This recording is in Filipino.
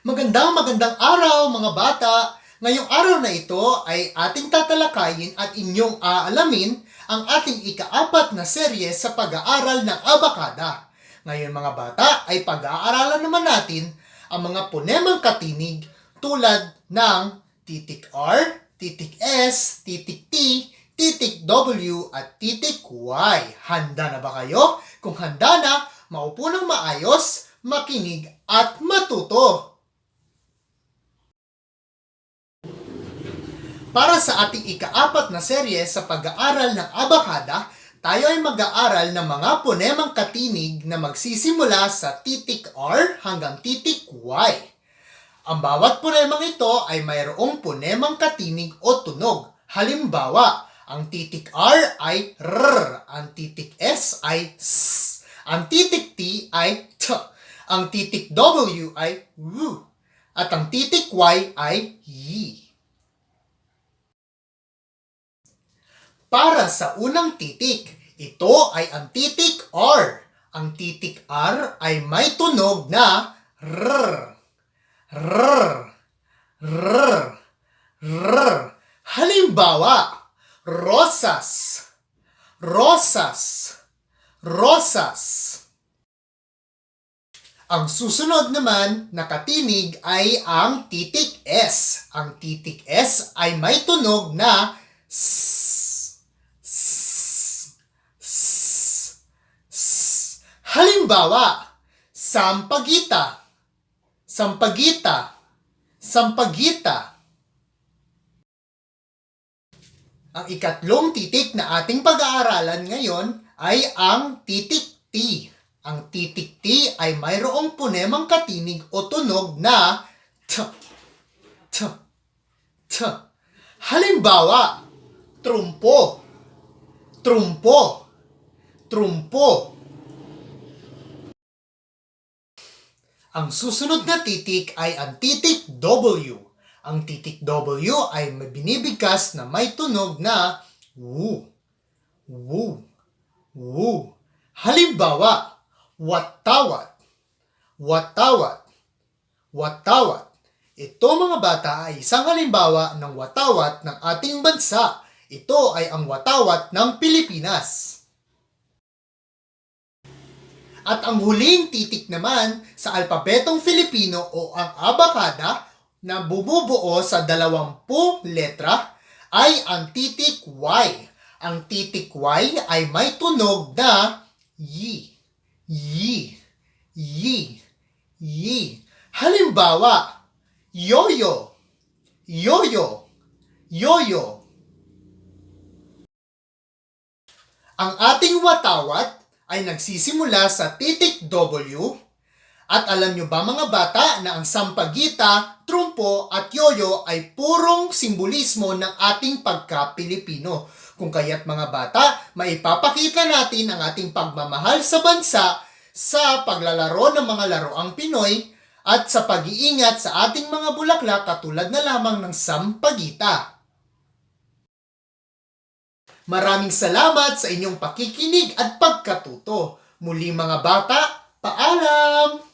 Magandang araw mga bata! Ngayong araw na ito ay ating tatalakayin at inyong aalamin ang ating ika-4 na serye sa pag-aaral ng abakada. Ngayon mga bata ay pag-aaralan naman natin ang mga ponemang katinig tulad ng titik R, titik S, titik T, titik W at titik Y. Handa na ba kayo? Kung handa na, maupo ng maayos, makinig at matuto. Para sa ating ika-4 na serye sa pag-aaral ng abakada, tayo ay mag-aaral ng mga ponemang katinig na magsisimula sa titik R hanggang titik Y. Ang bawat ponemang ito ay mayroong ponemang katinig o tunog. Halimbawa, ang titik R ay R, ang titik S ay S, ang titik T ay T, ang titik W ay W, at ang titik Y ay Y. Para sa unang titik, ito ay ang titik R. Ang titik R ay may tunog na R. R. R. R. Halimbawa, rosas. Rosas. Rosas. Ang susunod naman na katinig ay ang titik S. Ang titik S ay may tunog na S. Halimbawa, sampagita, sampagita, sampagita. Ang ikatlong titik na ating pag-aaralan ngayon ay ang titik T. Ang titik T ay mayroong ponemang katinig o tunog na T, T, T. Halimbawa, trumpo, trumpo, trumpo. Ang susunod na titik ay ang titik W. Ang titik W ay binibigkas na may tunog na W. W. W. Halimbawa, watawat, watawat, watawat. Ito mga bata ay isang halimbawa ng watawat ng ating bansa. Ito ay ang watawat ng Pilipinas. At ang huling titik naman sa alpabetong Filipino o ang abakada na bumubuo sa 20 letra ay ang titik Y. Ang titik Y ay may tunog na Y. Y. Y. Y. Halimbawa, yoyo, yoyo, yoyo. Ang ating watawat ay nagsisimula sa titik W. At alam nyo ba mga bata na ang sampagita, trumpo at yoyo ay purong simbolismo ng ating pagka-Pilipino. Kung kaya't mga bata, maipapakita natin ang ating pagmamahal sa bansa sa paglalaro ng mga laroang Pinoy at sa pag-iingat sa ating mga bulaklak katulad na lamang ng sampagita. Maraming salamat sa inyong pakikinig at pagkatuto. Muli mga bata, paalam!